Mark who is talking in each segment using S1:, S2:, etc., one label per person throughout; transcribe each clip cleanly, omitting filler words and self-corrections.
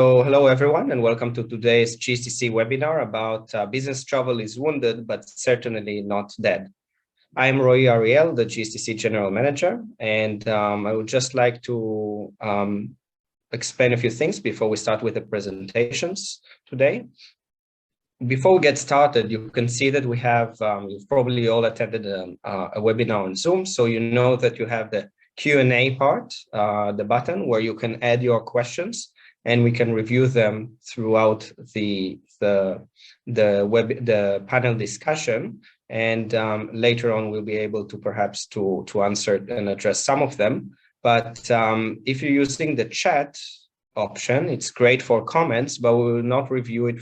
S1: So hello everyone and welcome to today's GSTC webinar about business travel is wounded but certainly not dead. I'm Roy Ariel, the GSTC General Manager, and I would just like to explain a few things before we start with the presentations today. Before we get started, you can see that we have, you've probably all attended a webinar on Zoom, so you know that you have the Q&A part, the button where you can add your questions and we can review them throughout the panel discussion. And later on, we'll be able to perhaps to answer and address some of them. But if you're using the chat option, it's great for comments, but we will not review it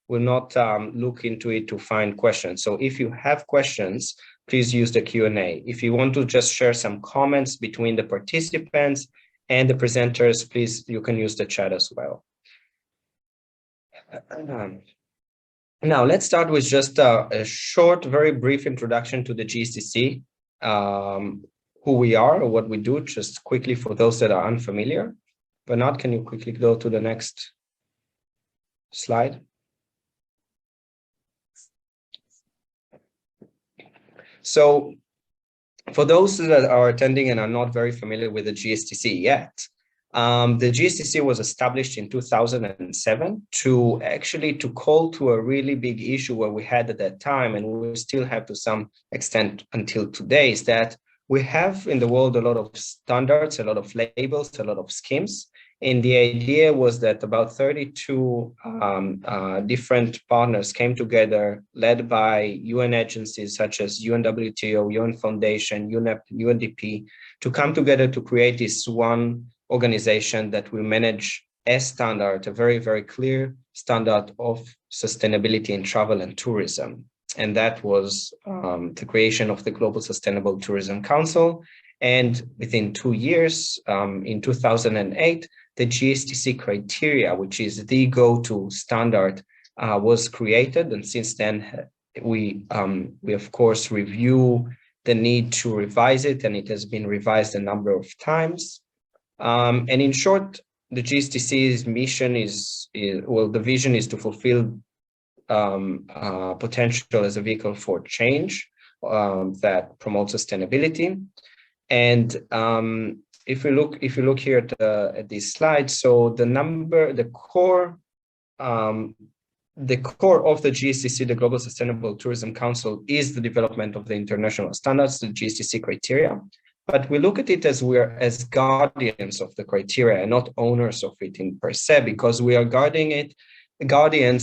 S1: we'll not look into it to find questions. So if you have questions, please use the Q&A. If you want to just share some comments between the participants and the presenters, please, you can use the chat as well. Now, let's start with just a short, very brief introduction to the GSTC, who we are or what we do, just quickly for those that are unfamiliar. Bernard, can you quickly go to the next slide? So, for those that are attending and are not very familiar with the GSTC yet, the GSTC was established in 2007 to call to a really big issue where we had at that time, and we still have to some extent until today, is that we have in the world a lot of standards, a lot of labels, a lot of schemes. And the idea was that about 32 different partners came together, led by UN agencies such as UNWTO, UN Foundation, UNEP, UNDP, to come together to create this one organization that will manage a standard, a very, very clear standard of sustainability in travel and tourism. And that was the creation of the Global Sustainable Tourism Council. And within 2 years, in 2008, the GSTC criteria, which is the go-to standard, was created. And since then, we of course review the need to revise it, and it has been revised a number of times. And in short, the GSTC's mission the vision is to fulfill potential as a vehicle for change that promotes sustainability. And if you look here at this slide, so the core of the GSTC, the Global Sustainable Tourism Council, is the development of the international standards, the GSTC criteria. But we look at it as as guardians of the criteria and not owners of it in per se, because we are guardians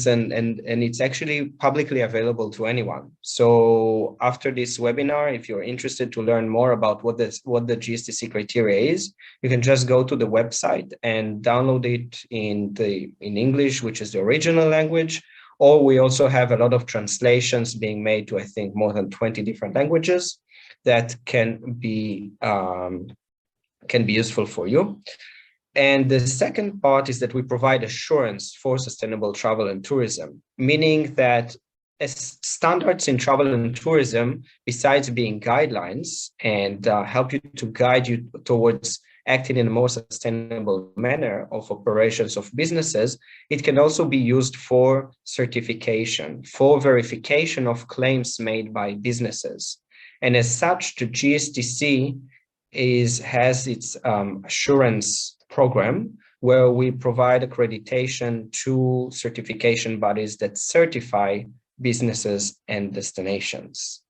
S1: and it's actually publicly available to anyone. So after this webinar, if you're interested to learn more about what the GSTC criteria is, you can just go to the website and download it in English, which is the original language, or we also have a lot of translations being made to, I think, more than 20 different languages that can be useful for you. And the second part is that we provide assurance for sustainable travel and tourism, meaning that as standards in travel and tourism, besides being guidelines and help you to guide you towards acting in a more sustainable manner of operations of businesses, it can also be used for certification, for verification of claims made by businesses. And as such, the GSTC has its assurance program where we provide accreditation to certification bodies that certify businesses and destinations.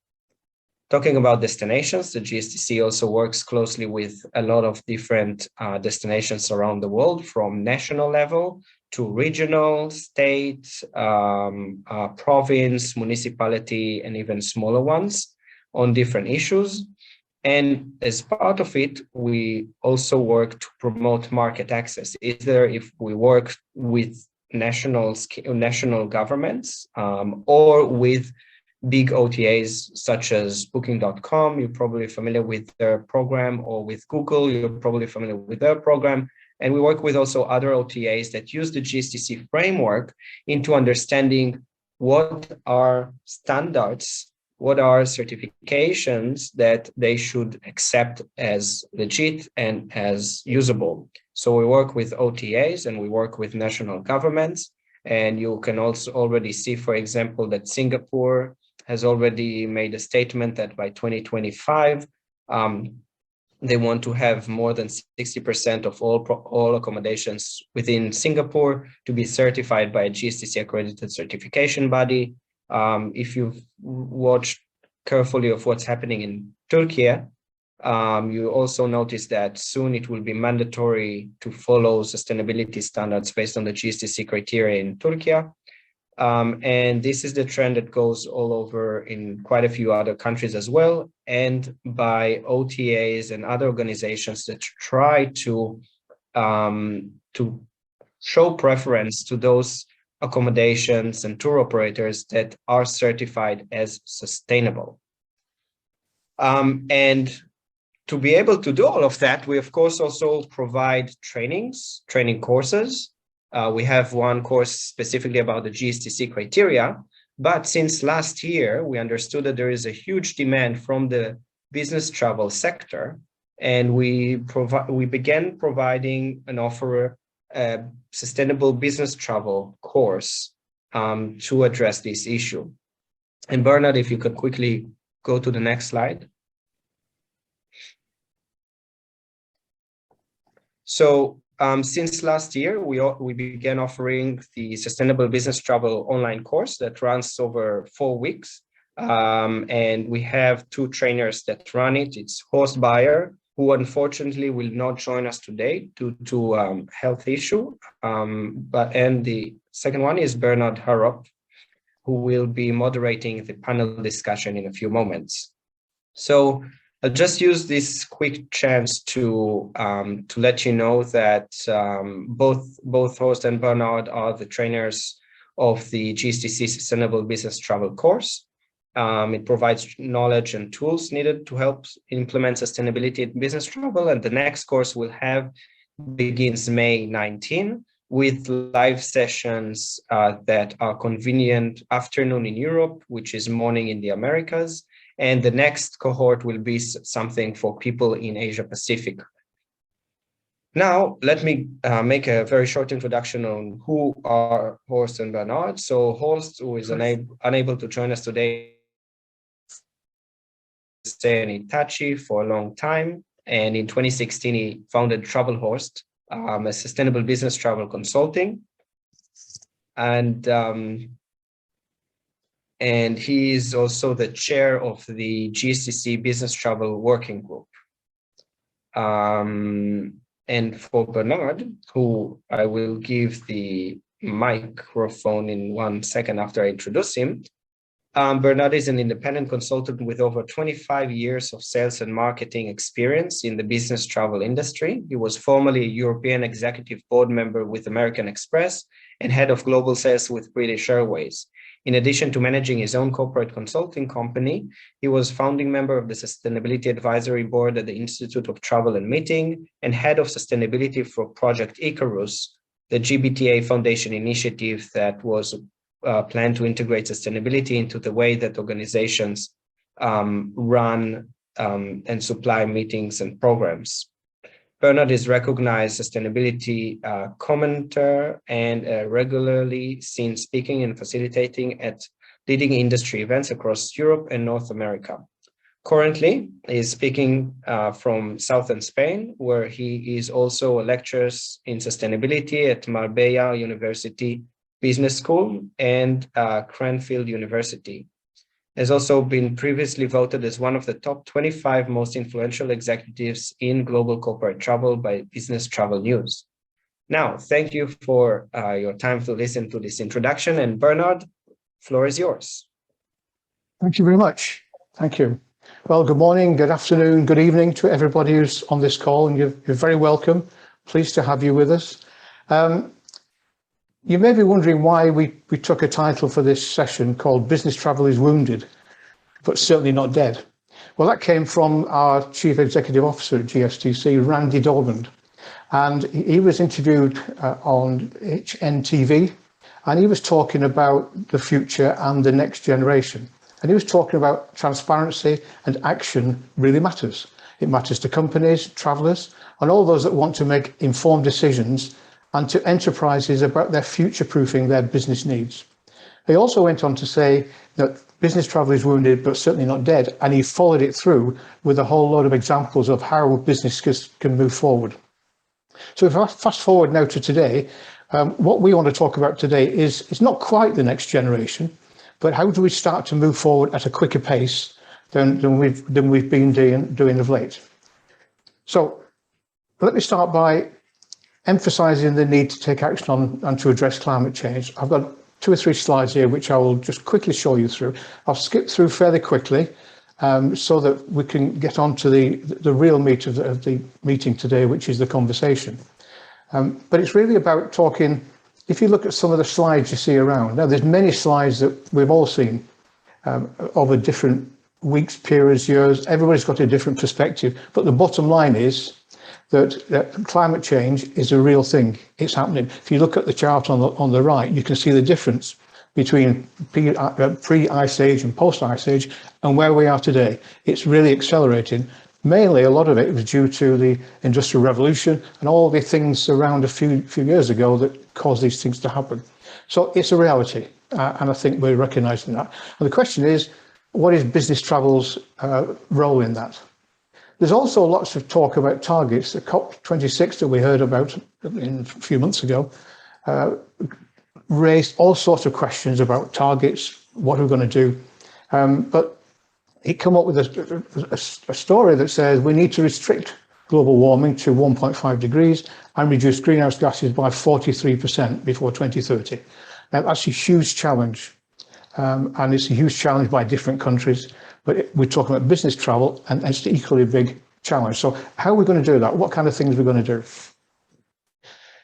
S1: Talking about destinations, the GSTC also works closely with a lot of different destinations around the world, from national level to regional, state, province, municipality, and even smaller ones on different issues. And as part of it, we also work to promote market access, either if we work with national governments or with big OTAs such as Booking.com. You're probably familiar with their program, or with Google, you're probably familiar with their program. And we work with also other OTAs that use the GSTC framework into understanding what are standards what are certifications that they should accept as legit and as usable. So we work with OTAs and we work with national governments. And you can also already see, for example, that Singapore has already made a statement that by 2025, they want to have more than 60% of all accommodations within Singapore to be certified by a GSTC accredited certification body. If you've watched carefully of what's happening in Turkey, you also notice that soon it will be mandatory to follow sustainability standards based on the GSTC criteria in Turkey. And this is the trend that goes all over in quite a few other countries as well, and by OTAs and other organizations that try to show preference to those accommodations and tour operators that are certified as sustainable. And to be able to do all of that, we of course also provide training courses. We have one course specifically about the GSTC criteria, but since last year, we understood that there is a huge demand from the business travel sector, and we began providing an offer, a sustainable business travel course to address this issue. And Bernard, if you could quickly go to the next slide. So since last year, we began offering the Sustainable Business Travel online course that runs over 4 weeks. And we have 2 trainers that run it. It's Horst Bayer, who unfortunately will not join us today due to health issue. And the second one is Bernard Harrop, who will be moderating the panel discussion in a few moments. So I'll just use this quick chance to let you know that both Horst and Bernard are the trainers of the GSTC Sustainable Business Travel course. It provides knowledge and tools needed to help implement sustainability in business travel. And the next course begins May 19 with live sessions that are convenient afternoon in Europe, which is morning in the Americas. And the next cohort will be something for people in Asia Pacific. Now, let me make a very short introduction on who are Horst and Bernard. So Horst, who is unable to join us today, stayed in Etchanchu for a long time. And in 2016, he founded Travel Horst, a sustainable business travel consulting. And he is also the chair of the GSTC Business Travel Working Group. And for Bernard, who I will give the microphone in 1 second after I introduce him, Bernard is an independent consultant with over 25 years of sales and marketing experience in the business travel industry. He was formerly a European executive board member with American Express and head of global sales with British Airways. In addition to managing his own corporate consulting company, he was founding member of the Sustainability Advisory Board at the Institute of Travel and Meeting and head of sustainability for Project Icarus, the GBTA Foundation initiative that was planned to integrate sustainability into the way that organizations run and supply meetings and programs. Bernard is recognized sustainability commentator and regularly seen speaking and facilitating at leading industry events across Europe and North America. Currently, he is speaking from southern Spain, where he is also a lecturer in sustainability at Marbella University Business School and Cranfield University. Has also been previously voted as one of the top 25 most influential executives in global corporate travel by Business Travel News. Now, thank you for your time to listen to this introduction. And Bernard, floor is yours.
S2: Thank you very much. Thank you. Well, good morning, good afternoon, good evening to everybody who's on this call, and you're very welcome. Pleased to have you with us. You may be wondering why we took a title for this session called Business Travel is Wounded, but certainly not dead. Well, that came from our Chief Executive Officer at GSTC, Randy Dormond. And he was interviewed on HNTV, and he was talking about the future and the next generation. And he was talking about transparency and action really matters. It matters to companies, travellers, and all those that want to make informed decisions, and to enterprises about their future-proofing their business needs. He also went on to say that business travel is wounded, but certainly not dead. And he followed it through with a whole load of examples of how business can move forward. So if I fast forward now to today, what we want to talk about today is it's not quite the next generation, but how do we start to move forward at a quicker pace than we've been doing of late? So let me start by emphasising the need to take action on and to address climate change. I've got 2 or 3 slides here which I will just quickly show you through. I'll skip through fairly quickly so that we can get on to the real meat of the meeting today, which is the conversation. But it's really about talking, if you look at some of the slides you see around, now there's many slides that we've all seen over different weeks, periods, years. Everybody's got a different perspective, but the bottom line is that climate change is a real thing. It's happening. If you look at the chart on the right, you can see the difference between pre-ice age and post-ice age and where we are today. It's really accelerating. Mainly, a lot of it was due to the Industrial Revolution and all the things around a few years ago that caused these things to happen. So it's a reality, and I think we're recognising that. And the question is, what is business travel's role in that? There's also lots of talk about targets. The COP26 that we heard about a few months ago raised all sorts of questions about targets, what we're going to do. But it came up with a story that says we need to restrict global warming to 1.5 degrees and reduce greenhouse gases by 43% before 2030. Now, that's a huge challenge. And it's a huge challenge by different countries. But we're talking about business travel, and it's an equally big challenge. So how are we going to do that? What kind of things are we going to do?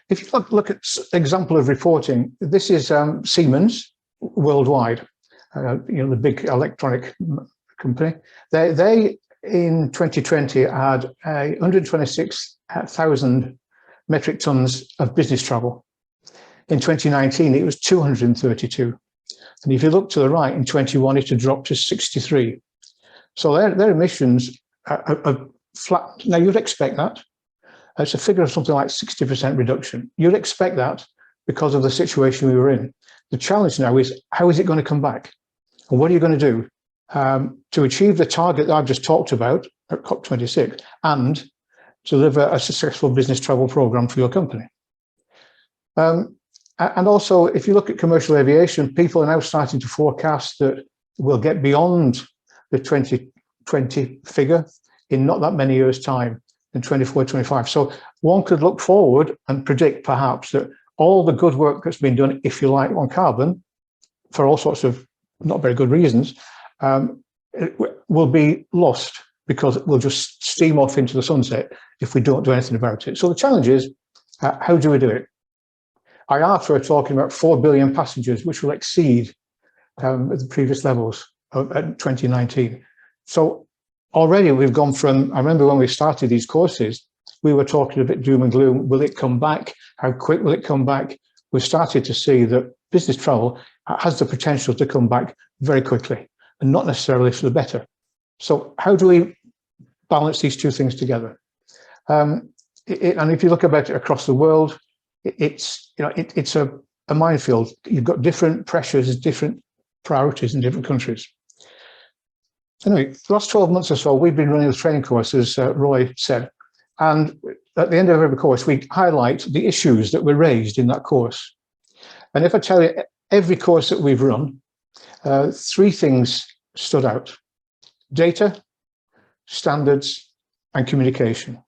S2: If you look at example of reporting, this is Siemens worldwide, the big electronic company. They in 2020 had 126,000 metric tons of business travel. In 2019, it was 232. And if you look to the right, in 21, it had dropped to 63. So their emissions are flat. Now, you'd expect that. It's a figure of something like 60% reduction. You'd expect that because of the situation we were in. The challenge now is, how is it going to come back? And what are you going to do to achieve the target that I've just talked about at COP26 and deliver a successful business travel program for your company? And also, if you look at commercial aviation, people are now starting to forecast that we'll get beyond the 2020 figure in not that many years' time, in 24, 25. So one could look forward and predict perhaps that all the good work that's been done, if you like, on carbon, for all sorts of not very good reasons, will be lost because it will just steam off into the sunset if we don't do anything about it. So the challenge is, how do we do it? IATA are talking about 4 billion passengers, which will exceed the previous levels of 2019. So already we've gone from, I remember when we started these courses, we were talking a bit doom and gloom. Will it come back? How quick will it come back? We've started to see that business travel has the potential to come back very quickly and not necessarily for the better. So how do we balance these two things together? And if you look about it across the world, it's a minefield. You've got different pressures, different priorities in different countries. Anyway, the last 12 months or so, we've been running the training course, as Roy said. And at the end of every course, we highlight the issues that were raised in that course. And if I tell you, every course that we've run, 3 things stood out: data, standards, and communication.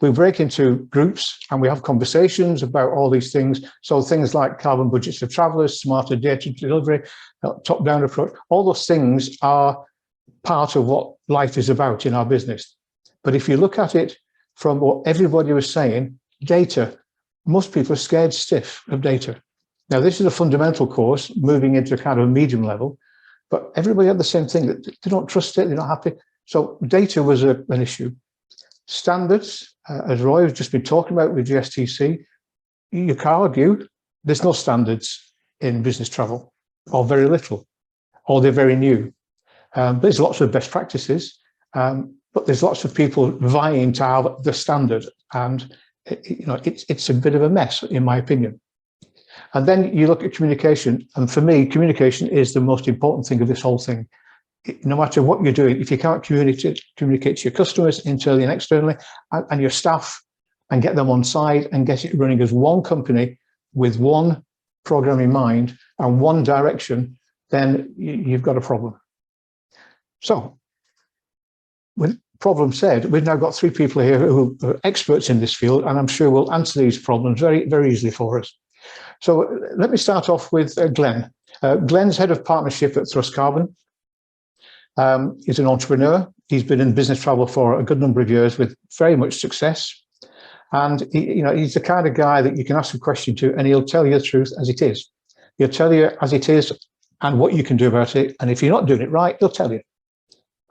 S2: We break into groups and we have conversations about all these things. So things like carbon budgets for travellers, smarter data delivery, top-down approach, all those things are part of what life is about in our business. But if you look at it from what everybody was saying, data, most people are scared stiff of data. Now, this is a fundamental course moving into kind of a medium level, but everybody had the same thing, that they don't trust it, they're not happy. So data was an issue. Standards, as Roy has just been talking about with GSTC, you can argue there's no standards in business travel, or very little, or they're very new. There's lots of best practices, but there's lots of people vying to have the standard, and it's a bit of a mess, in my opinion. And then you look at communication, and for me, communication is the most important thing of this whole thing. No matter what you're doing, if you can't communicate to your customers internally and externally, and your staff, and get them on side and get it running as one company with one program in mind and one direction, then you've got a problem. So, with problem said, we've now got 3 people here who are experts in this field, and I'm sure will answer these problems very, very easily for us. So let me start off with Glenn. Glenn's head of partnership at Thrust Carbon. He's an entrepreneur. He's been in business travel for a good number of years with very much success. And he's the kind of guy that you can ask a question to, and he'll tell you the truth as it is. He'll tell you as it is and what you can do about it. And if you're not doing it right, he'll tell you.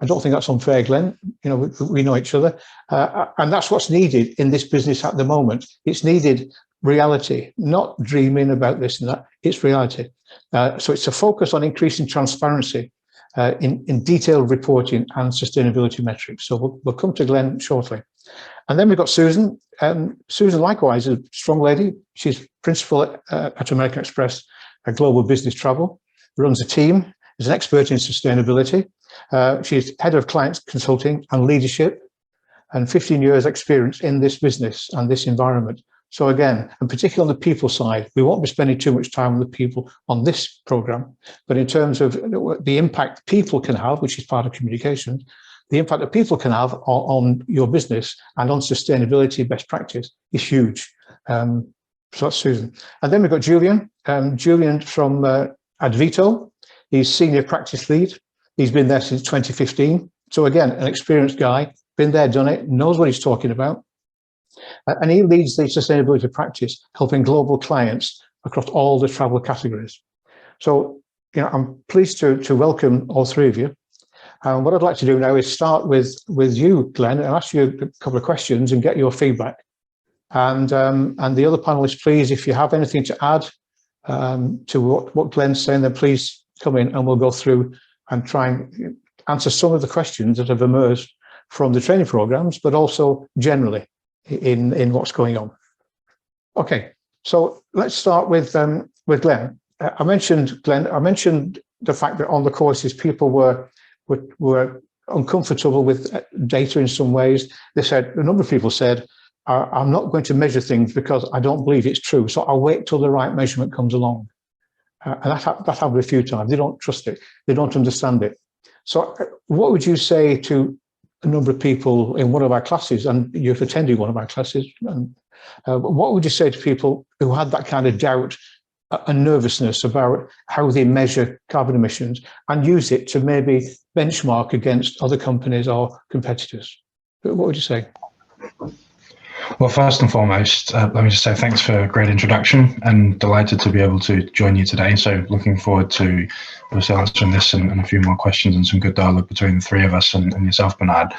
S2: I don't think that's unfair, Glenn. We know each other. And that's what's needed in this business at the moment. It's needed reality, not dreaming about this and that. It's reality. So it's a focus on increasing transparency in detailed reporting and sustainability metrics. So we'll come to Glenn shortly. And then we've got Susan. Susan, likewise, is a strong lady. She's principal at American Express Global Business Travel, runs a team, is an expert in sustainability. She's head of client consulting and leadership, and 15 years experience in this business and this environment. So again, and particularly on the people side, we won't be spending too much time on the people on this program, but in terms of the impact people can have, which is part of communication, the impact that people can have on your business and on sustainability best practice is huge. So that's Susan. And then we've got Julien. Julien from Advito. He's senior practice lead. He's been there since 2015. So again, an experienced guy, been there, done it, knows what he's talking about. And he leads the sustainability practice, helping global clients across all the travel categories. So, I'm pleased to welcome all 3 of you. And what I'd like to do now is start with you, Glenn, and ask you a couple of questions and get your feedback. And the other panelists, please, if you have anything to add to what Glenn's saying, then please come in and we'll go through and try and answer some of the questions that have emerged from the training programs, but also generally in what's going on. Okay, so let's start with Glenn. I mentioned the fact that on the courses people were uncomfortable with data in some ways. They said, a number of people said, I'm not going to measure things because I don't believe it's true, so I'll wait till the right measurement comes along. And that happened a few times. They don't trust it. They don't understand it. So what would you say to a number of people in one of our classes, and you're attending one of our classes, and what would you say to people who had that kind of doubt and nervousness about how they measure carbon emissions and use it to maybe benchmark against other companies or competitors? What would you say?
S3: Well, first and foremost, let me just say thanks for a great introduction and delighted to be able to join you today. So looking forward to obviously answering this and a few more questions and some good dialogue between the 3 of us and yourself, Bernard.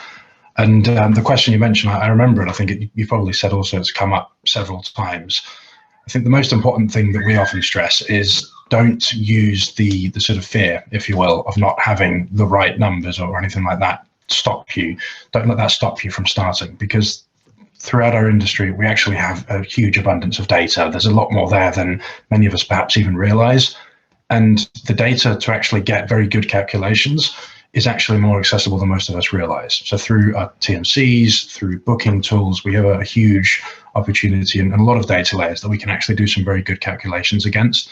S3: And the question you mentioned, I remember it. I think you probably said also it's come up several times. I think the most important thing that we often stress is don't use the sort of fear, if you will, of not having the right numbers or anything like that stop you. Don't let that stop you from starting, because throughout our industry, we actually have a huge abundance of data. There's a lot more there than many of us perhaps even realize. And the data to actually get very good calculations is actually more accessible than most of us realize. So through our TMCs, through booking tools, we have a huge opportunity and a lot of data layers that we can actually do some very good calculations against.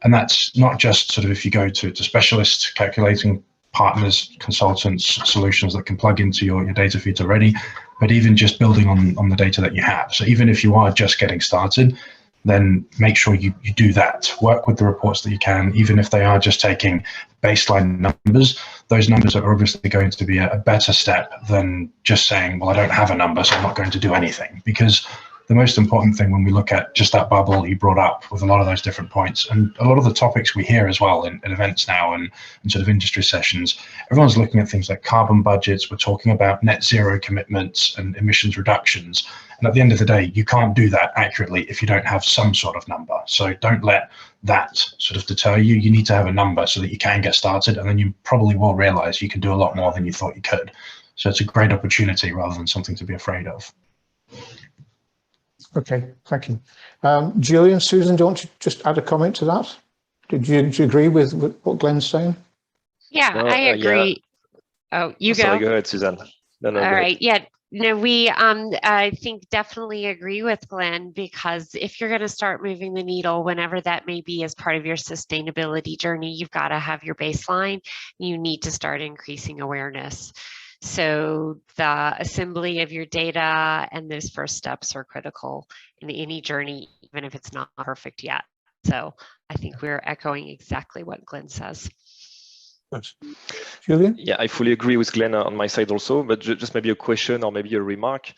S3: And that's not just sort of if you go to specialists calculating partners, consultants, solutions that can plug into your data feeds already, but even just building on the data that you have. So even if you are just getting started, then make sure you do that. Work with the reports that you can, even if they are just taking baseline numbers. Those numbers are obviously going to be a better step than just saying, well, I don't have a number, so I'm not going to do anything. Because the most important thing when we look at just that bubble you brought up with a lot of those different points, and a lot of the topics we hear as well in events now and sort of industry sessions, everyone's looking at things like carbon budgets. We're talking about net zero commitments and emissions reductions. And at the end of the day, you can't do that accurately if you don't have some sort of number. So don't let that sort of deter you. You need to have a number so that you can get started, and then you probably will realize you can do a lot more than you thought you could. So it's a great opportunity rather than something to be afraid of.
S2: Okay, thank you. Julien, Susan, do you want to just add a comment to that? Do you agree with what Glenn's saying?
S4: Yeah,
S5: No,
S4: I agree.
S5: Yeah.
S4: Oh, you
S5: Sorry,
S4: go.
S5: go ahead, Susan. No,
S4: All
S5: go
S4: right.
S5: ahead.
S4: Yeah. No, we I think definitely agree with Glenn, because if you're going to start moving the needle, whenever that may be as part of your sustainability journey, you've got to have your baseline. You need to start increasing awareness. So the assembly of your data and those first steps are critical in any journey, even if it's not perfect yet. So I think we're echoing exactly what Glenn says.
S2: Good. Julien?
S5: Yeah, I fully agree with Glenn on my side also, but just maybe a question or maybe a remark.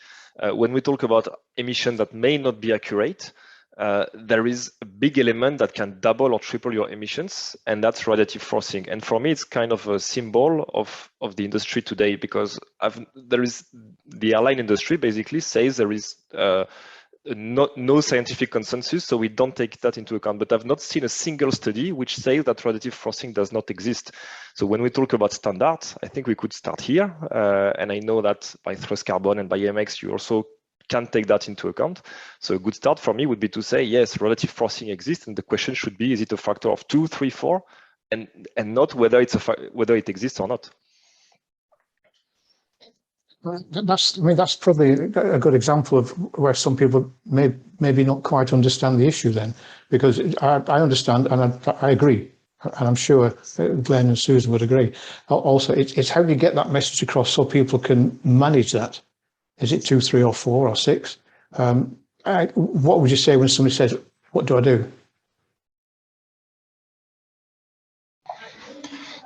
S5: When we talk about emission that may not be accurate, there is a big element that can double or triple your emissions, and that's radiative forcing. And for me, it's kind of a symbol of the industry today, because the airline industry basically says there is no scientific consensus, so we don't take that into account. But I've not seen a single study which says that radiative forcing does not exist. So when we talk about standards, I think we could start here. And I know that by thrust carbon and by AMX, you also can take that into account. So a good start for me would be to say, yes, radiative forcing exists, and the question should be, is it a factor of 2, 3, 4, and not whether whether it exists or not.
S2: That's probably a good example of where some people maybe not quite understand the issue then, because I understand and I agree, and I'm sure Glenn and Susan would agree. Also, it's how you get that message across so people can manage that. Is it 2, 3, or 4, or 6? What would you say when somebody says, "What do I do?"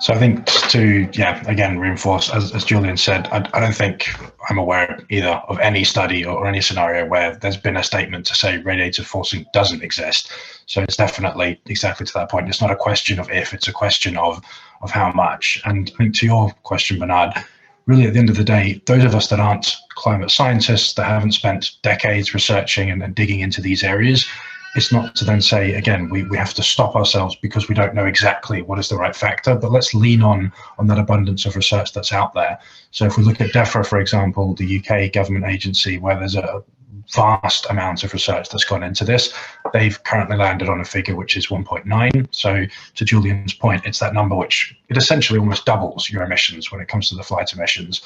S3: So I think to, again, reinforce, as Julien said, I don't think I'm aware either of any study or any scenario where there's been a statement to say radiative forcing doesn't exist. So it's definitely exactly to that point. It's not a question of if, it's a question of how much. And I think to your question, Bernard, really at the end of the day, those of us that aren't climate scientists, that haven't spent decades researching and digging into these areas, it's not to then say, again, we have to stop ourselves because we don't know exactly what is the right factor, but let's lean on that abundance of research that's out there. So if we look at DEFRA, for example, the UK government agency, where there's a vast amount of research that's gone into this, they've currently landed on a figure which is 1.9. So to Julian's point, it's that number which it essentially almost doubles your emissions when it comes to the flight emissions.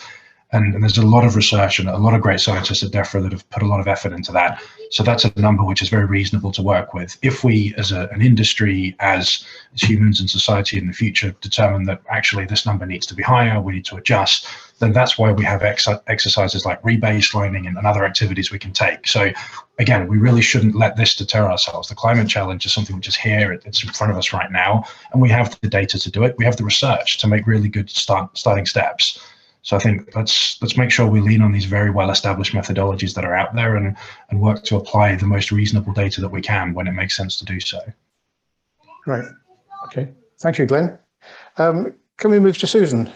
S3: And there's a lot of research and a lot of great scientists at DEFRA that have put a lot of effort into that. So that's a number which is very reasonable to work with. If we, as an industry, as humans and society in the future, determine that actually this number needs to be higher, we need to adjust, then that's why we have exercises like rebaselining and other activities we can take. So again, we really shouldn't let this deter ourselves. The climate challenge is something which is here, it's in front of us right now, and we have the data to do it. We have the research to make really good starting steps. So I think let's make sure we lean on these very well-established methodologies that are out there and work to apply the most reasonable data that we can when it makes sense to do so.
S2: Right. Okay. Thank you, Glenn. Can we move to Susan?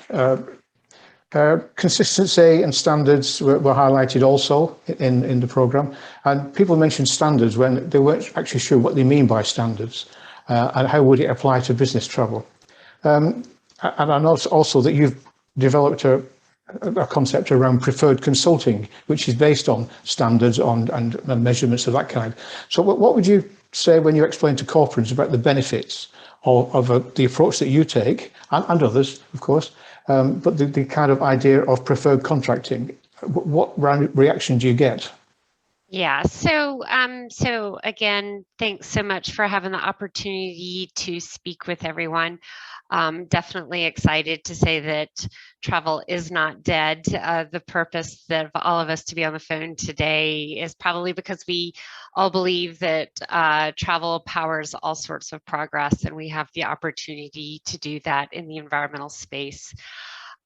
S2: Consistency and standards were highlighted also in the programme, and people mentioned standards when they weren't actually sure what they mean by standards and how would it apply to business travel. And I know also that you've developed a concept around preferred consulting, which is based on standards and measurements of that kind. So what would you say when you explain to corporates about the benefits of the approach that you take, and others, of course, but the kind of idea of preferred contracting? What reaction do you get?
S4: Yeah, so again, thanks so much for having the opportunity to speak with everyone. Definitely excited to say that travel is not dead. The purpose of all of us to be on the phone today is probably because we all believe that travel powers all sorts of progress, and we have the opportunity to do that in the environmental space.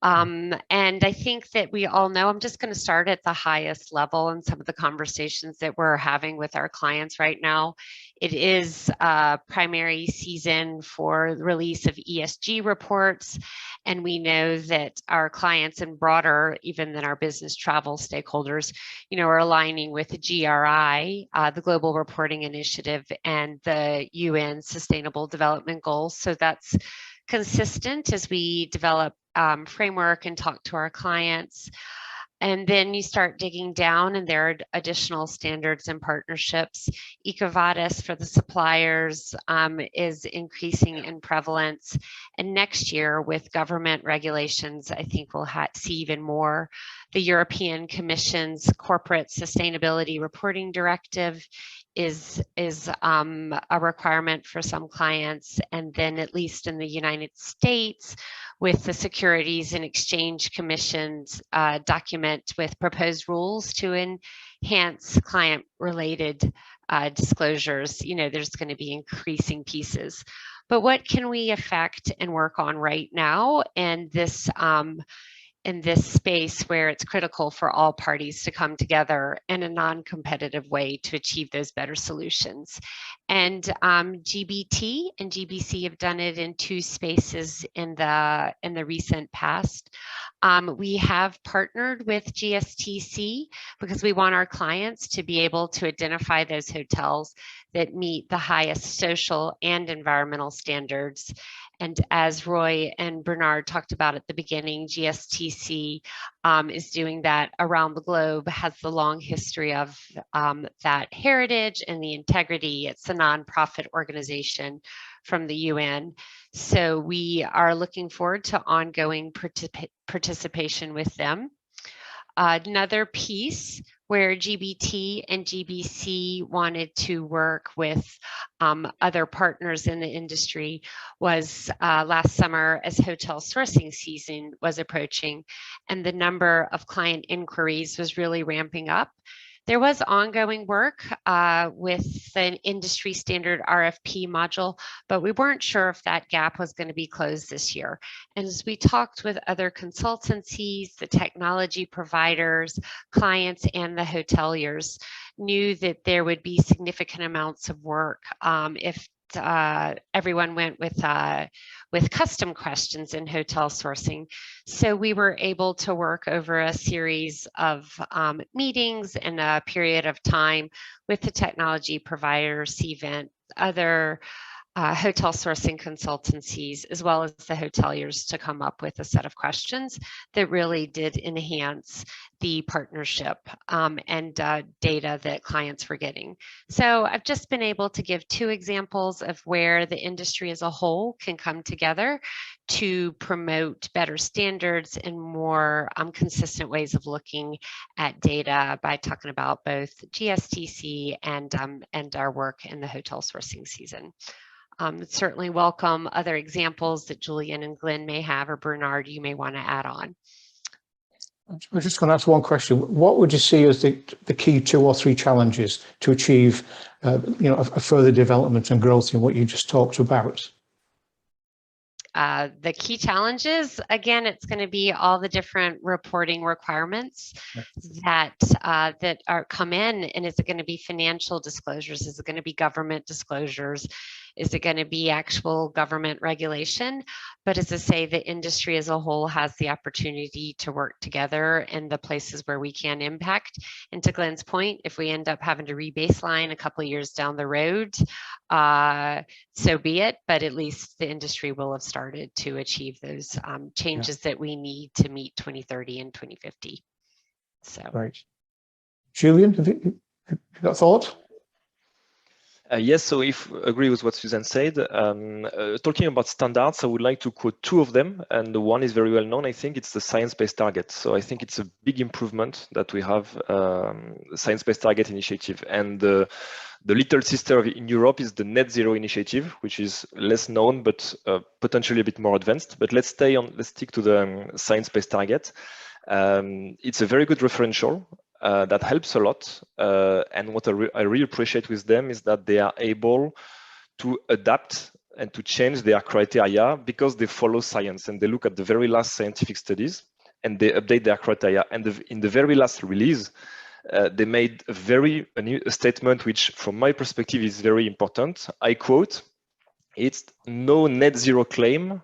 S4: And I think that we all know, I'm just going to start at the highest level in some of the conversations that we're having with our clients right now. It is primary season for the release of ESG reports. And we know that our clients and broader, even than our business travel stakeholders, are aligning with the GRI, the Global Reporting Initiative, and the UN Sustainable Development Goals. So that's consistent as we develop framework and talk to our clients. And then you start digging down, and there are additional standards and partnerships. EcoVadis for the suppliers is increasing in prevalence. And next year, with government regulations, I think we'll see even more. The European Commission's Corporate Sustainability Reporting Directive is a requirement for some clients. And then, at least in the United States, with the Securities and Exchange Commission's document with proposed rules to enhance client-related disclosures, there's going to be increasing pieces. But what can we affect and work on right now in this space where it's critical for all parties to come together in a non-competitive way to achieve those better solutions? And GBT and GBC have done it in 2 spaces in the recent past. We have partnered with GSTC because we want our clients to be able to identify those hotels that meet the highest social and environmental standards. And as Roy and Bernard talked about at the beginning, GSTC is doing that around the globe, has the long history of that heritage and the integrity. It's a nonprofit organization from the UN. So we are looking forward to ongoing participation with them. Another piece where GBT and GBC wanted to work with other partners in the industry was last summer, as hotel sourcing season was approaching and the number of client inquiries was really ramping up. There was ongoing work with an industry standard RFP module, but we weren't sure if that gap was going to be closed this year. And as we talked with other consultancies, the technology providers, clients, and the hoteliers, knew that there would be significant amounts of work if everyone went with custom questions in hotel sourcing. So we were able to work over a series of meetings and a period of time with the technology providers, CVent, other hotel sourcing consultancies, as well as the hoteliers, to come up with a set of questions that really did enhance the partnership and data that clients were getting. So I've just been able to give 2 examples of where the industry as a whole can come together to promote better standards and more consistent ways of looking at data by talking about both GSTC and our work in the hotel sourcing season. Certainly welcome other examples that Julien and Glenn may have, or Bernard, you may want to add on.
S2: I'm just going to ask one question. What would you see as the key 2 or 3 challenges to achieve, a further development and growth in what you just talked about?
S4: The key challenges, again, it's going to be all the different reporting requirements that come in. And is it going to be financial disclosures? Is it going to be government disclosures? Is it going to be actual government regulation? But as I say, the industry as a whole has the opportunity to work together in the places where we can impact. And to Glenn's point, if we end up having to re-baseline a couple of years down the road, so be it, but at least the industry will have started to achieve those changes that we need to meet 2030 and 2050. So,
S2: right. Julien, have you got a thought?
S5: Yes, so if agree with what Susan said, talking about standards, I would like to quote 2 of them, and the one is very well known. I think it's the science-based target. So I think it's a big improvement that we have the science-based target initiative, and the little sister in Europe is the net zero initiative, which is less known but potentially a bit more advanced. But let's stick to the science-based target. It's a very good referential. That helps a lot, and what I really appreciate with them is that they are able to adapt and to change their criteria because they follow science and they look at the very last scientific studies and they update their criteria. And in the very last release, they made a new statement, which from my perspective is very important. I quote, "It's no net zero claim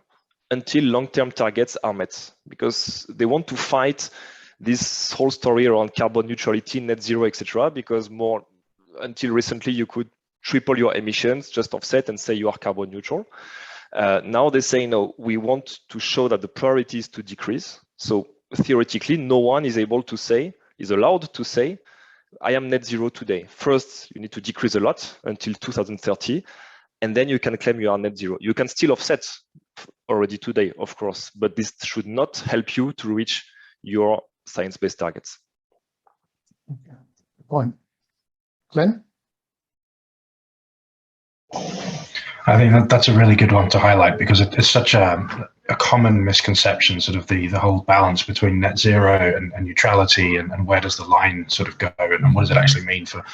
S5: until long-term targets are met," because they want to fight this whole story around carbon neutrality, net zero, etc. Because until recently, you could triple your emissions, just offset and say you are carbon neutral. Now they say, no, we want to show that the priority is to decrease. So theoretically, no one is allowed to say, I am net zero today. First, you need to decrease a lot until 2030, and then you can claim you are net zero. You can still offset already today, of course, but this should not help you to reach your science-based targets.
S2: Okay. Good point. Glenn?
S3: I think that's a really good one to highlight because it's such a common misconception, sort of the whole balance between net zero and neutrality, and where does the line sort of go, and what does it actually mean for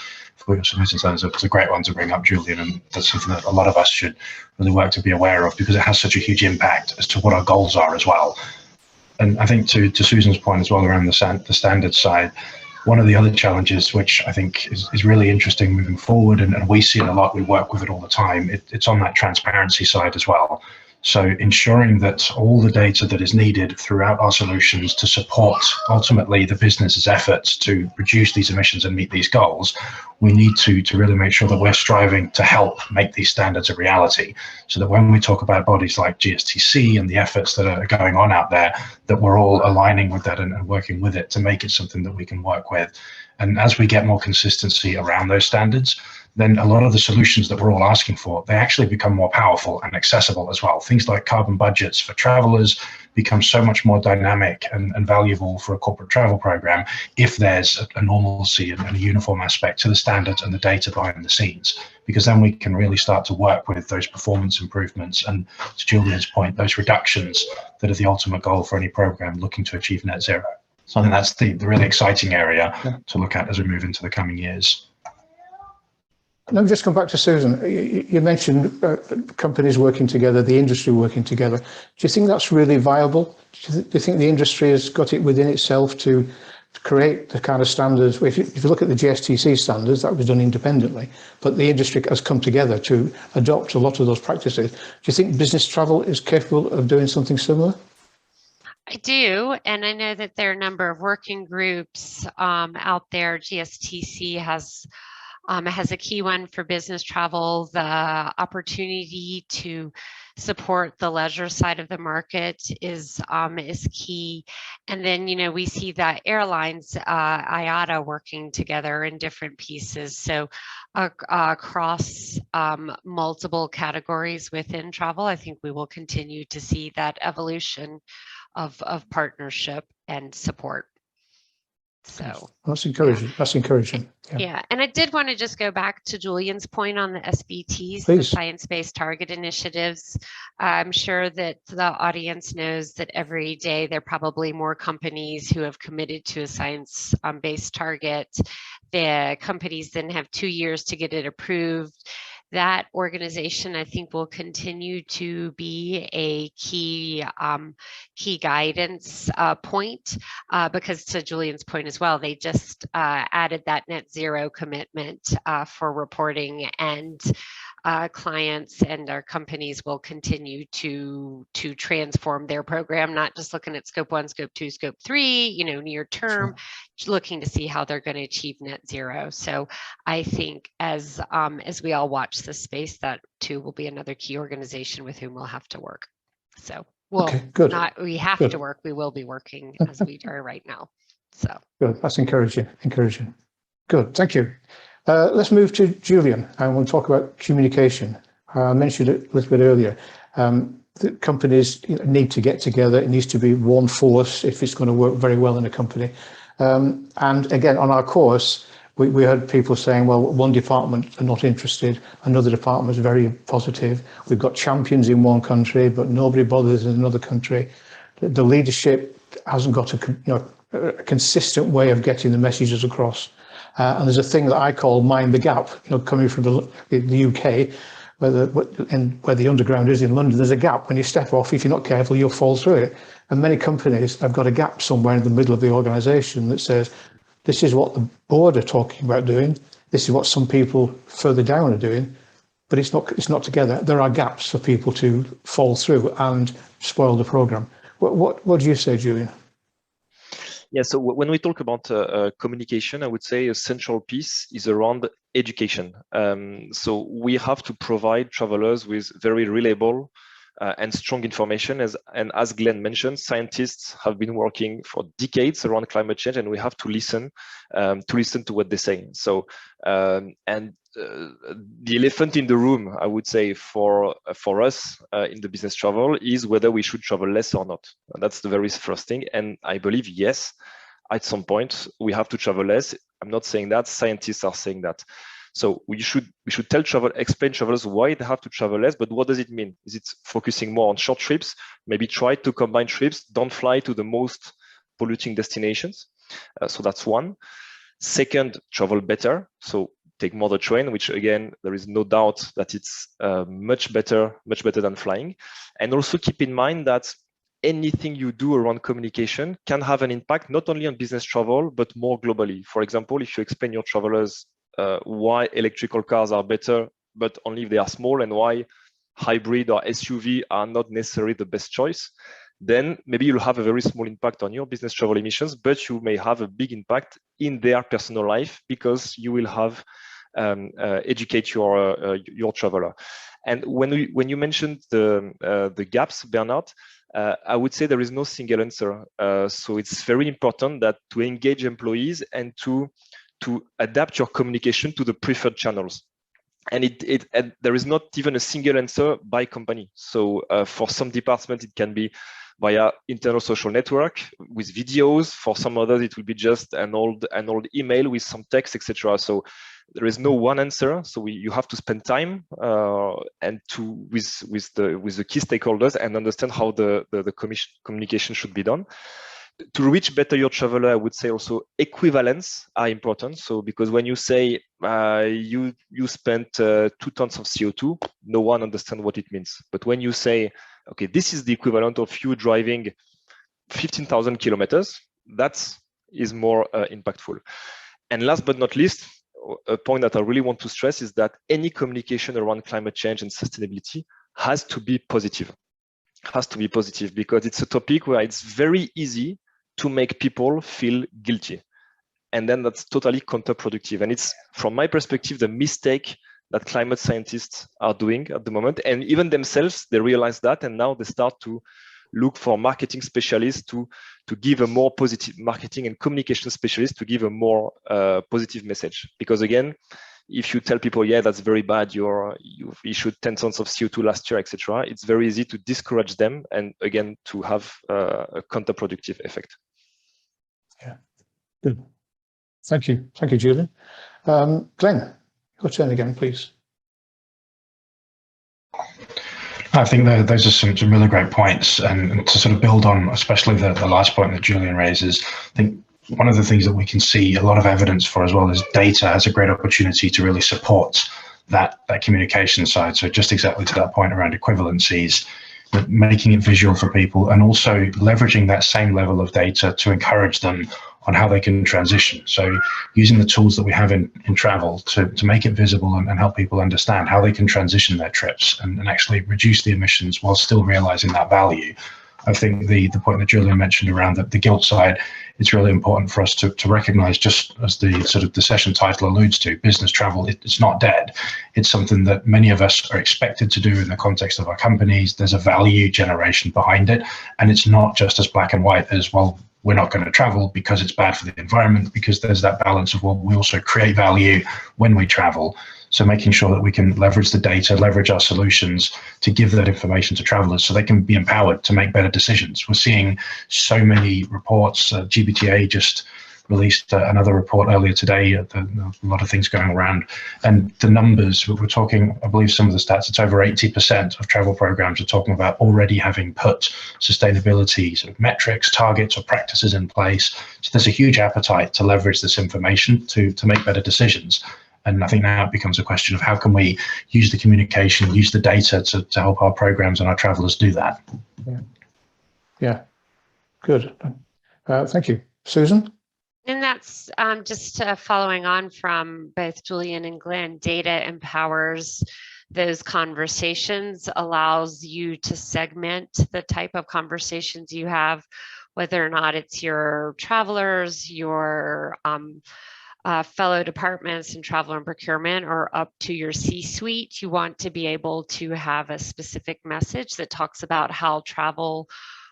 S3: your solutions. It's a great one to bring up, Julien, and that's something that a lot of us should really work to be aware of because it has such a huge impact as to what our goals are as well. And I think to Susan's point as well around the standards side, one of the other challenges, which I think is really interesting moving forward, and we see it a lot, we work with it all the time, it's on that transparency side as well. So ensuring that all the data that is needed throughout our solutions to support ultimately the business's efforts to reduce these emissions and meet these goals, we need to really make sure that we're striving to help make these standards a reality, so that when we talk about bodies like GSTC and the efforts that are going on out there, that we're all aligning with that and working with it to make it something that we can work with. And as we get more consistency around those standards, then a lot of the solutions that we're all asking for, they actually become more powerful and accessible as well. Things like carbon budgets for travelers become so much more dynamic and valuable for a corporate travel program if there's a normalcy and a uniform aspect to the standards and the data behind the scenes, because then we can really start to work with those performance improvements and, to Julien's point, those reductions that are the ultimate goal for any program looking to achieve net zero. So I think that's the really exciting area to look at as we move into the coming years.
S2: Let me just come back to Susan. You mentioned companies working together, the industry working together. Do you think that's really viable? Do you think the industry has got it within itself to create the kind of standards? If you look at the GSTC standards, that was done independently, but the industry has come together to adopt a lot of those practices. Do you think business travel is capable of doing something similar?
S4: I do, and I know that there are a number of working groups out there. GSTC has a key one for business travel. The opportunity to support the leisure side of the market is key. And then, we see that airlines, IATA, working together in different pieces. So across multiple categories within travel, I think we will continue to see that evolution of partnership and support. So
S2: that's encouraging. Yeah. That's encouraging.
S4: Yeah, and I did want to just go back to Julien's point on the SBTs,
S2: Please.
S4: the science-based target initiatives. I'm sure that the audience knows that every day there are probably more companies who have committed to a science-based target. The companies then have 2 years to get it approved. That organization, I think, will continue to be a key guidance point because, to Julien's point as well, they just added that net zero commitment for reporting, and clients and our companies will continue to transform their program, not just looking at scope 1, scope 2, scope 3, near term, looking to see how they're going to achieve net zero. So I think as we all watch this space, that too will be another key organization with whom we'll have to work. So we have to work, we will be working as we are right now. So
S2: good, that's encouraging. Good, thank you. Let's move to Julien, and we'll talk about communication. I mentioned it a little bit earlier. The companies need to get together. It needs to be one force if it's going to work very well in a company. And again, on our course, we heard people saying, well, one department are not interested, another department is very positive. We've got champions in one country, but nobody bothers in another country. The leadership hasn't got a consistent way of getting the messages across. And there's a thing that I call mind the gap, coming from the UK, where the underground is in London, there's a gap. When you step off, if you're not careful, you'll fall through it. And many companies have got a gap somewhere in the middle of the organisation that says, this is what the board are talking about doing. This is what some people further down are doing, but it's not together. There are gaps for people to fall through and spoil the programme. What do you say, Julien?
S5: Yeah, so when we talk about communication, I would say a central piece is around education. So we have to provide travelers with very reliable and strong information. As Glenn mentioned, scientists have been working for decades around climate change, and we have to listen to what they're saying. So the elephant in the room, I would say, for us in the business travel is whether we should travel less or not. And that's the very first thing. And I believe, yes, at some point we have to travel less. I'm not saying that, scientists are saying that. So we should explain travelers why they have to travel less, but what does it mean? Is it focusing more on short trips? Maybe try to combine trips, don't fly to the most polluting destinations. So that's one. Second, travel better. So take more the train, which again, there is no doubt that it's much better than flying. And also keep in mind that anything you do around communication can have an impact, not only on business travel, but more globally. For example, if you explain your travelers why electrical cars are better, but only if they are small, and why hybrid or SUV are not necessarily the best choice, then maybe you'll have a very small impact on your business travel emissions, but you may have a big impact in their personal life because you will have educate your traveler. And when you mentioned the gaps, Bernard, I would say there is no single answer. So it's very important that to engage employees and to adapt your communication to the preferred channels. And there is not even a single answer by company. So for some departments, it can be via internal social network with videos. For some others, it will be just an old email with some text, etc. So there is no one answer. So you have to spend time and with the key stakeholders and understand how the communication should be done. To reach better your traveler, I would say also equivalents are important. So because when you say you spent 2 tons of CO2, no one understands what it means. But when you say, okay, this is the equivalent of you driving 15,000 kilometers, that is more impactful. And last but not least, a point that I really want to stress is that any communication around climate change and sustainability has to be positive. Has to be positive because it's a topic where it's very easy to make people feel guilty. And then that's totally counterproductive. And it's, from my perspective, the mistake that climate scientists are doing at the moment. And even themselves, they realize that. And now they start to look for marketing specialists to give a more positive, marketing and communication specialists to give a more positive message. Because again, if you tell people, yeah, that's very bad, you've issued 10 tons of CO2 last year, etc., it's very easy to discourage them and again to have a counterproductive effect.
S2: Yeah, good. Thank you, Julien. Glenn, your turn again, please.
S3: I think those are some really great points, and to sort of build on, especially the last point that Julien raises, I think one of the things that we can see a lot of evidence for as well is data has a great opportunity to really support that communication side. So just exactly to that point around equivalencies, making it visual for people, and also leveraging that same level of data to encourage them on how they can transition. So using the tools that we have in travel to make it visible and help people understand how they can transition their trips and actually reduce the emissions while still realizing that value. I think the point that Julien mentioned around the guilt side, it's really important for us to recognize, just as the sort of the session title alludes to, business travel, it's not dead. It's something that many of us are expected to do in the context of our companies. There's a value generation behind it. And it's not just as black and white as, well, we're not going to travel because it's bad for the environment, because there's that balance of, well, we also create value when we travel. So making sure that we can leverage the data, leverage our solutions to give that information to travelers so they can be empowered to make better decisions. We're seeing so many reports. GBTA just released another report earlier today. A lot of things going around. And the numbers, we're talking, I believe some of the stats, it's over 80% of travel programs are talking about already having put sustainability sort of metrics, targets or practices in place. So there's a huge appetite to leverage this information to make better decisions. And I think now it becomes a question of how can we use the communication, use the data to help our programs and our travelers do that.
S2: Yeah, good. Thank you. Susan?
S4: And that's just following on from both Julien and Glenn. Data empowers those conversations, allows you to segment the type of conversations you have, whether or not it's your travelers, your fellow departments in travel and procurement, or up to your C-suite. You want to be able to have a specific message that talks about how travel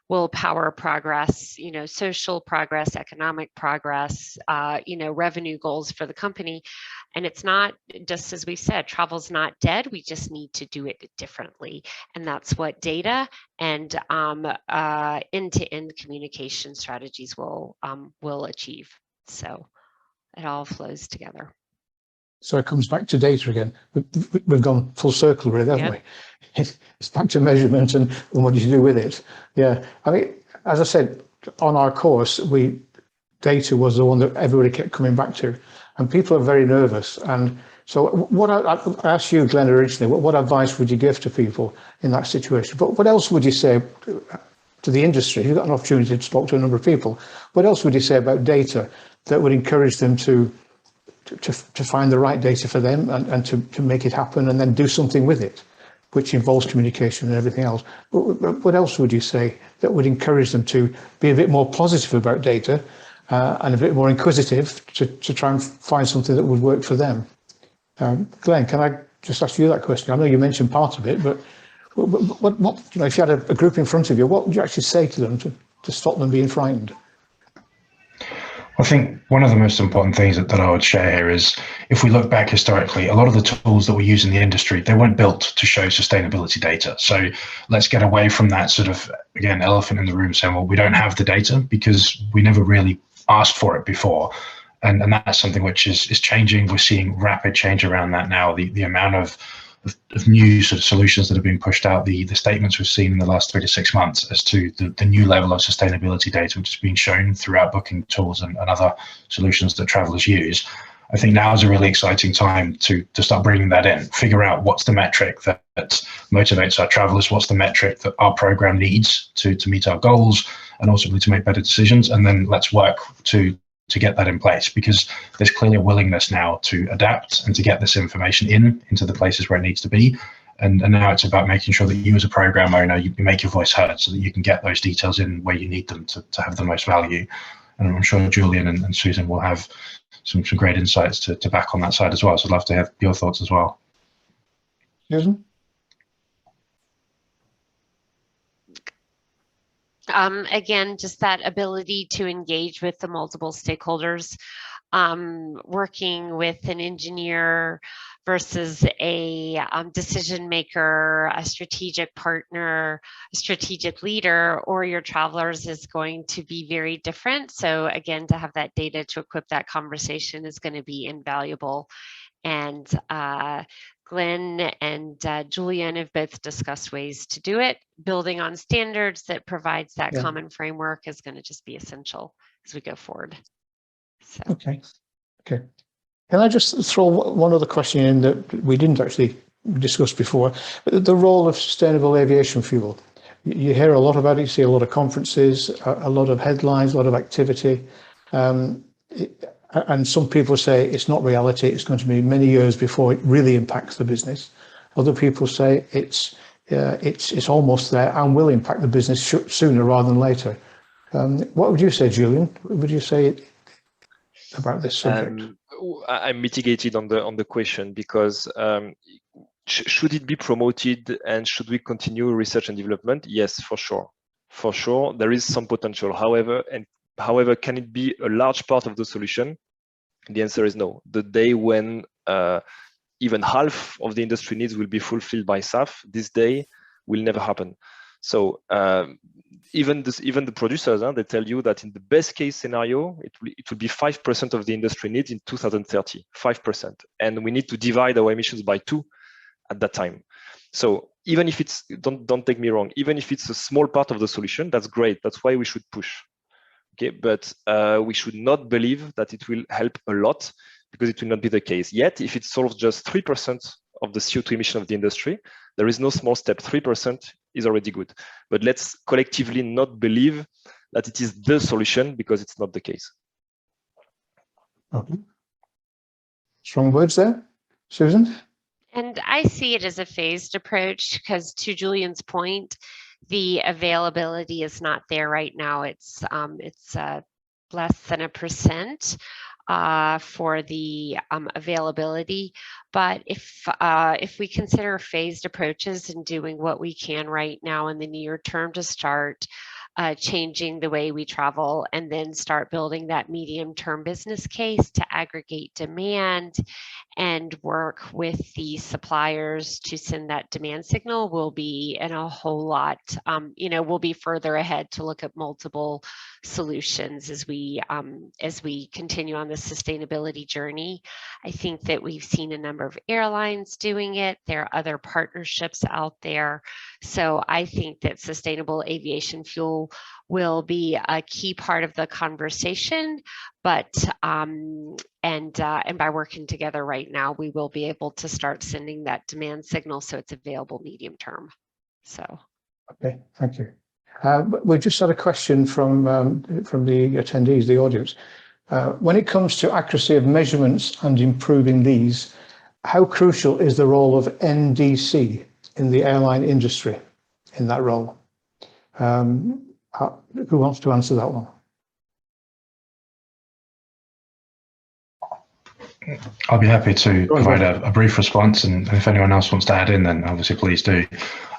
S4: will power progress, social progress, economic progress, revenue goals for the company. And it's not, just as we said, travel's not dead. We just need to do it differently. And that's what data and end-to-end communication strategies will achieve. So it all flows together.
S2: So it comes back to data again. We've gone full circle, really, haven't we? It's back to measurement and what do you do with it? Yeah, I mean, as I said, on our course, data was the one that everybody kept coming back to, and people are very nervous. And so what I asked you, Glenn, originally, what advice would you give to people in that situation? But what else would you say to the industry? You've got an opportunity to talk to a number of people. What else would you say about data that would encourage them to find the right data for them and to make it happen and then do something with it, which involves communication and everything else? What else would you say that would encourage them to be a bit more positive about data and a bit more inquisitive to try and find something that would work for them? Glenn, can I just ask you that question? I know you mentioned part of it, but what if you had a group in front of you, what would you actually say to them to stop them being frightened?
S3: I think one of the most important things that I would share here is, if we look back historically, a lot of the tools that we use in the industry, they weren't built to show sustainability data. So let's get away from that sort of, again, elephant in the room saying, well, we don't have the data, because we never really asked for it before. And that's something which is changing. We're seeing rapid change around that now. The amount of new sort of solutions that have been pushed out, the statements we've seen in the last 3 to 6 months as to the new level of sustainability data which is being shown throughout booking tools and other solutions that travelers use. I think now is a really exciting time to start bringing that in, figure out what's the metric that motivates our travelers, what's the metric that our program needs to meet our goals and ultimately to make better decisions, and then let's work to get that in place, because there's clearly a willingness now to adapt and to get this information into the places where it needs to be. And now it's about making sure that you as a program owner, you make your voice heard so that you can get those details in where you need them to have the most value. And I'm sure Julien and Susan will have some great insights to back on that side as well. So I'd love to have your thoughts as well.
S2: Susan?
S4: Again, just that ability to engage with the multiple stakeholders, working with an engineer versus a decision maker, a strategic partner, a strategic leader, or your travelers is going to be very different. So again, to have that data to equip that conversation is going to be invaluable. And Glenn and Julien have both discussed ways to do it. Building on standards that provides that common framework is going to just be essential as we go forward. So.
S2: Okay. Can I just throw one other question in that we didn't actually discuss before? The role of sustainable aviation fuel. You hear a lot about it, you see a lot of conferences, a lot of headlines, a lot of activity. And some people say it's not reality, it's going to be many years before it really impacts the business. Other people say it's almost there and will impact the business sooner rather than later. What would you say, Julien? What would you say about this subject?
S5: I'm mitigated on the question, because should it be promoted and should we continue research and development? Yes, for sure. For sure, there is some potential. However, can it be a large part of the solution? The answer is no. The day when even half of the industry needs will be fulfilled by SAF, this day will never happen. So even the producers, they tell you that in the best case scenario, it will be 5% of the industry needs in 2030, 5%. And we need to divide our emissions by 2 at that time. So even if it's, don't take me wrong, even if it's a small part of the solution, that's great. That's why we should push. Okay, but we should not believe that it will help a lot, because it will not be the case. Yet, if it solves just 3% of the CO2 emission of the industry, there is no small step. 3% is already good. But let's collectively not believe that it is the solution, because it's not the case.
S2: Okay. Strong words there, Susan?
S4: And I see it as a phased approach, because to Julian's point, the availability is not there right now. It's less than 1% for the availability. But if we consider phased approaches and doing what we can right now in the near term to start changing the way we travel, and then start building that medium-term business case to aggregate demand and work with the suppliers to send that demand signal, will be in a whole lot, we'll be further ahead to look at multiple solutions as we continue on the sustainability journey. I think that we've seen a number of airlines doing it. There are other partnerships out there. So I think that sustainable aviation fuel will be a key part of the conversation, but and by working together right now, we will be able to start sending that demand signal so it's available medium term. So.
S2: Okay, thank you. We just had a question from the attendees, the audience. When it comes to accuracy of measurements and improving these, how crucial is the role of NDC in the airline industry in that role? Who wants to answer that one?
S3: I'll be happy to provide a brief response, and if anyone else wants to add in, then obviously please do.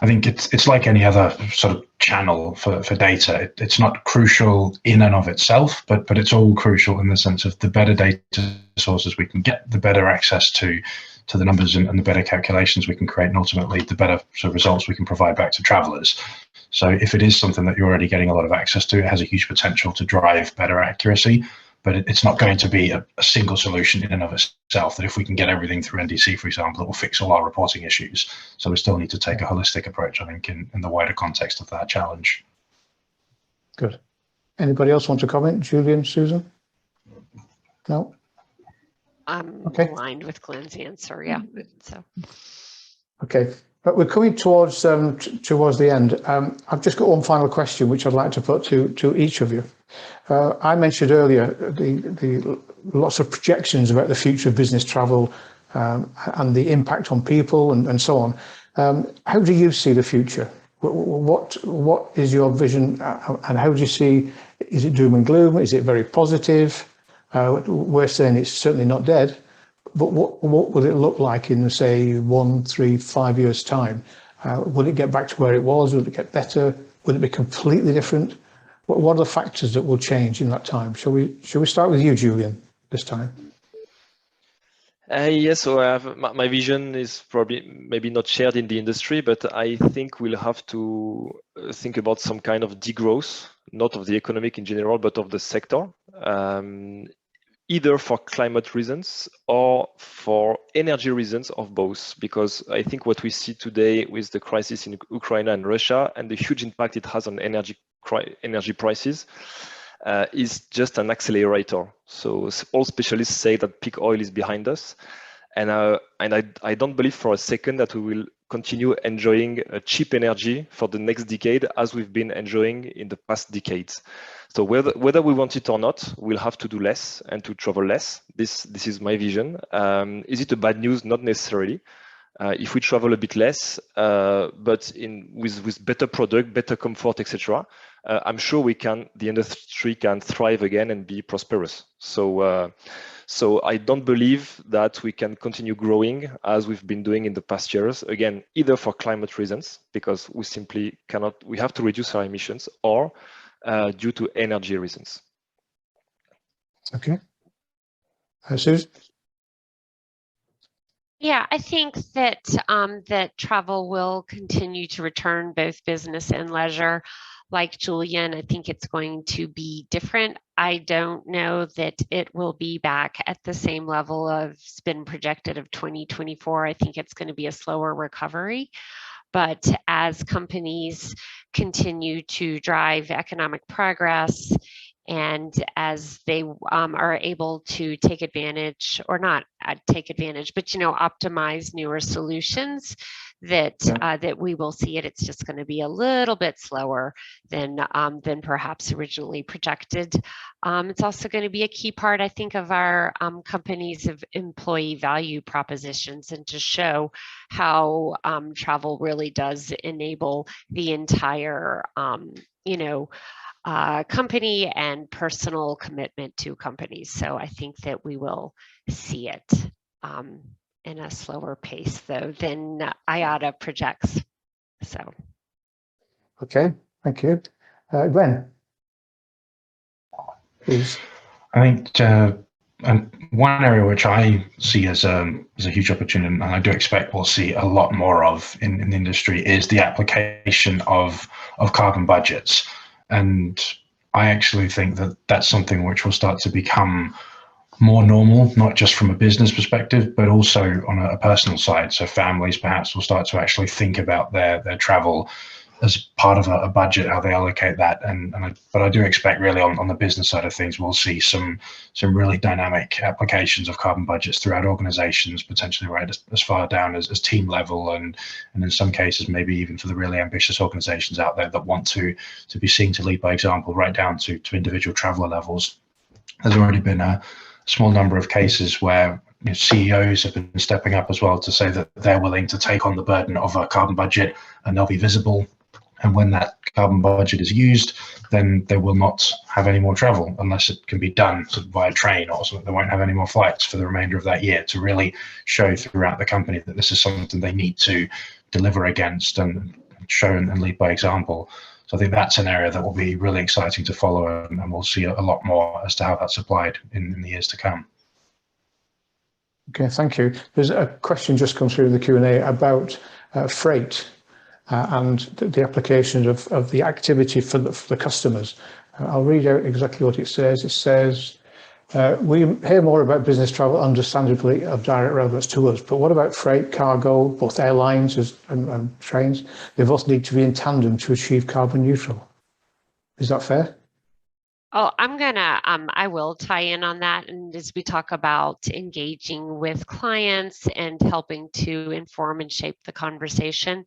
S3: I think it's like any other sort of channel for data. It's not crucial in and of itself, but it's all crucial in the sense of the better data sources we can get, the better access to the numbers and the better calculations we can create, and ultimately the better sort of results we can provide back to travelers. So if it is something that you're already getting a lot of access to, it has a huge potential to drive better accuracy. But it's not going to be a single solution in and of itself, that if we can get everything through NDC, for example, it will fix all our reporting issues. So we still need to take a holistic approach, I think, in the wider context of that challenge.
S2: Good. Anybody else want to comment? Julien, Susan? No?
S4: I'm aligned with Glenn's answer, yeah. So.
S2: Okay, but we're coming towards the end. I've just got one final question, which I'd like to put to each of you. I mentioned earlier the lots of projections about the future of business travel and the impact on people and so on. How do you see the future? What is your vision, and how do you see? Is it doom and gloom? Is it very positive? We're saying it's certainly not dead, but what will it look like in, say, 1, 3, 5 years' time? Will it get back to where it was? Will it get better? Will it be completely different? What are the factors that will change in that time? Shall we start with you, Julien, this time?
S5: Yes, so I have, my vision is probably maybe not shared in the industry, but I think we'll have to think about some kind of degrowth, not of the economic in general, but of the sector, either for climate reasons or for energy reasons, of both, because I think what we see today with the crisis in Ukraine and Russia and the huge impact it has on energy prices is just an accelerator. So all specialists say that peak oil is behind us, and I don't believe for a second that we will continue enjoying cheap energy for the next decade as we've been enjoying in the past decades. So whether we want it or not, we'll have to do less and to travel less. This is my vision. Is it a bad news? Not necessarily. If we travel a bit less, but with better product, better comfort, etc., I'm sure the industry can thrive again and be prosperous. So I don't believe that we can continue growing as we've been doing in the past years. Again, either for climate reasons, because we simply cannot, we have to reduce our emissions, or due to energy reasons.
S2: Okay. Susan?
S4: Yeah, I think that that travel will continue to return, both business and leisure. Like Julien, I think it's going to be different. I don't know that it will be back at the same level of spend projected of 2024. I think it's going to be a slower recovery. But as companies continue to drive economic progress And as they are able to take advantage, or not take advantage, but optimize newer solutions, that that we will see it. It's just going to be a little bit slower than perhaps originally projected. It's also going to be a key part, I think, of our company's employee value propositions, and to show how travel really does enable the entire, company and personal commitment to companies. So I think that we will see it in a slower pace, though, than IATA projects. So.
S2: Okay, thank you. Glenn, please.
S3: I think and one area which I see as a huge opportunity, and I do expect we'll see a lot more of in the industry, is the application of carbon budgets. And I actually think that that's something which will start to become more normal, not just from a business perspective, but also on a personal side. So families perhaps will start to actually think about their travel as part of a budget, how they allocate that. But I do expect really on the business side of things, we'll see some really dynamic applications of carbon budgets throughout organizations, potentially right as far down as team level, and in some cases, maybe even for the really ambitious organizations out there that want to be seen to lead by example, right down to individual traveler levels. There's already been a small number of cases where CEOs have been stepping up as well to say that they're willing to take on the burden of a carbon budget, and they'll be visible. And when that carbon budget is used, then they will not have any more travel unless it can be done via train or something. They won't have any more flights for the remainder of that year, to really show throughout the company that this is something they need to deliver against and show and lead by example. So I think that's an area that will be really exciting to follow, and we'll see a lot more as to how that's applied in the years to come.
S2: Okay, thank you. There's a question just come through the Q&A about freight. And the application of the activity for the customers. I'll read out exactly what it says. It says, we hear more about business travel, understandably, of direct relevance to us, but what about freight, cargo, both airlines and trains? They both need to be in tandem to achieve carbon neutral. Is that fair?
S4: Oh, I will tie in on that. And as we talk about engaging with clients and helping to inform and shape the conversation,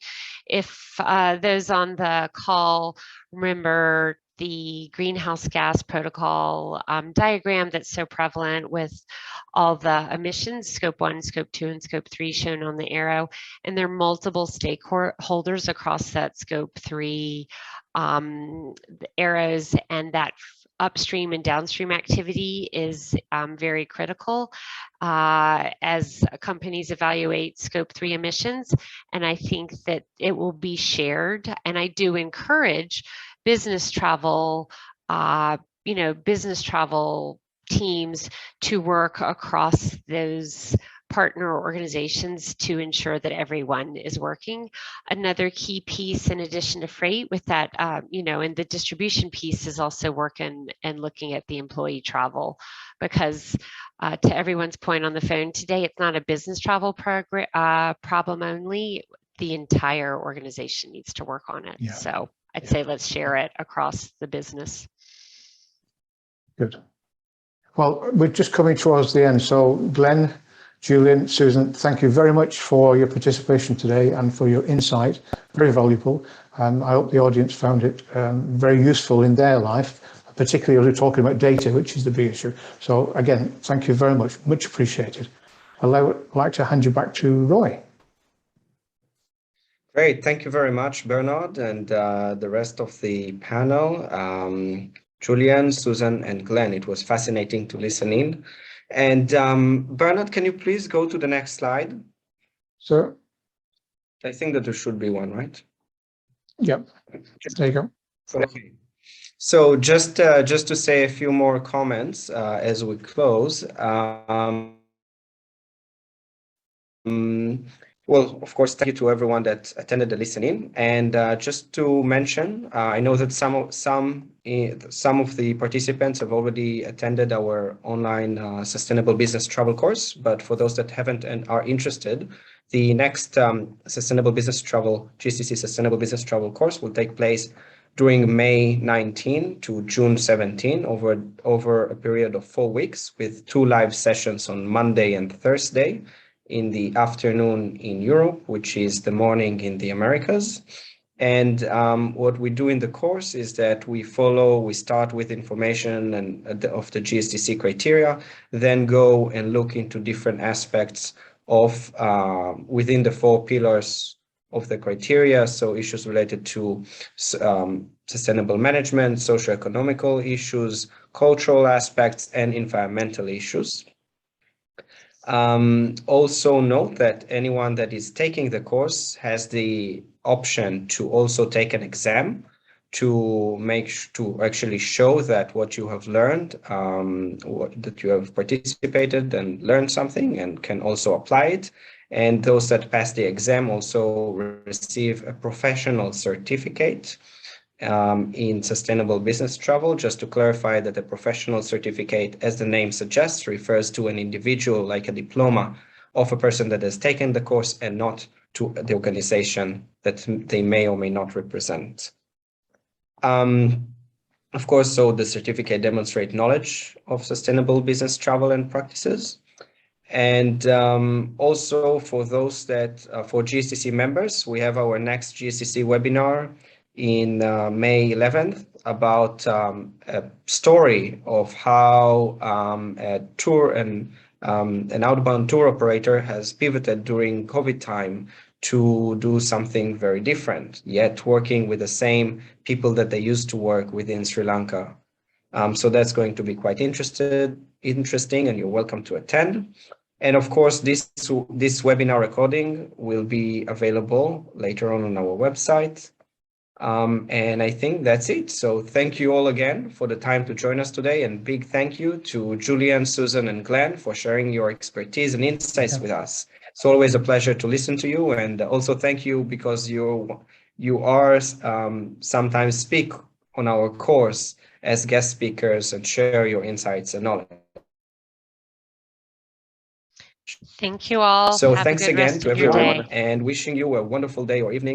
S4: if those on the call remember the greenhouse gas protocol diagram that's so prevalent with all the emissions, scope 1, scope 2, and scope 3 shown on the arrow, and there are multiple stakeholders across that scope 3 arrows, and that upstream and downstream activity is very critical as companies evaluate scope 3 emissions. And I think that it will be shared. And I do encourage business travel, business travel teams to work across those partner organizations to ensure that everyone is working. Another key piece, in addition to freight, with that, and the distribution piece, is also working and looking at the employee travel, because to everyone's point on the phone today, it's not a business travel problem only. The entire organization needs to work on it. Yeah. So I'd say let's share it across the business.
S2: Good. Well, we're just coming towards the end. So Glenn, Julien, Susan, thank you very much for your participation today and for your insight. Very valuable. I hope the audience found it very useful in their life, particularly as we're talking about data, which is the big issue. So again, thank you very much. Much appreciated. I'd like to hand you back to Roy.
S1: Great. Thank you very much, Bernard, and the rest of the panel. Julien, Susan, and Glenn. It was fascinating to listen in. And Bernard, can you please go to the next slide?
S2: Sure.
S1: I think that there should be one, right?
S2: Yep. There you go.
S1: Okay. So just to say a few more comments as we close. Well, of course, thank you to everyone that attended the listening. And just to mention, I know that some of the participants have already attended our online Sustainable Business Travel course. But for those that haven't and are interested, the next Sustainable Business Travel, GSTC Sustainable Business Travel course will take place during May 19 to June 17 over a period of 4 weeks, with 2 live sessions on Monday and Thursday in the afternoon in Europe, which is the morning in the Americas. And what we do in the course is that we start with information of the GSTC criteria, then go and look into different aspects of within the 4 pillars of the criteria. So issues related to sustainable management, socio-economical issues, cultural aspects, and environmental issues. Also note that anyone that is taking the course has the option to also take an exam to actually show that what you have learned, that you have participated and learned something and can also apply it. And those that pass the exam also receive a professional certificate in sustainable business travel. Just to clarify that the professional certificate, as the name suggests, refers to an individual, like a diploma of a person that has taken the course, and not to the organization that they may or may not represent. Of course, so the certificate demonstrates knowledge of sustainable business travel and practices. And also for those that, for GSTC members, we have our next GSTC webinar in May 11th about a story of how a tour and an outbound tour operator has pivoted during COVID time to do something very different, yet working with the same people that they used to work with in Sri Lanka. So that's going to be quite interesting, and you're welcome to attend. And of course, this webinar recording will be available later on our website. And I think that's it. So thank you all again for the time to join us today, and big thank you to Julien, Susan, and Glenn for sharing your expertise and insights with us. It's always a pleasure to listen to you, and also thank you because you are sometimes speak on our course as guest speakers and share your insights and knowledge.
S4: Thank you all.
S1: So
S4: Have
S1: thanks
S4: a good
S1: again
S4: rest
S1: to
S4: of your
S1: everyone,
S4: day.
S1: and wishing you a wonderful day or evening.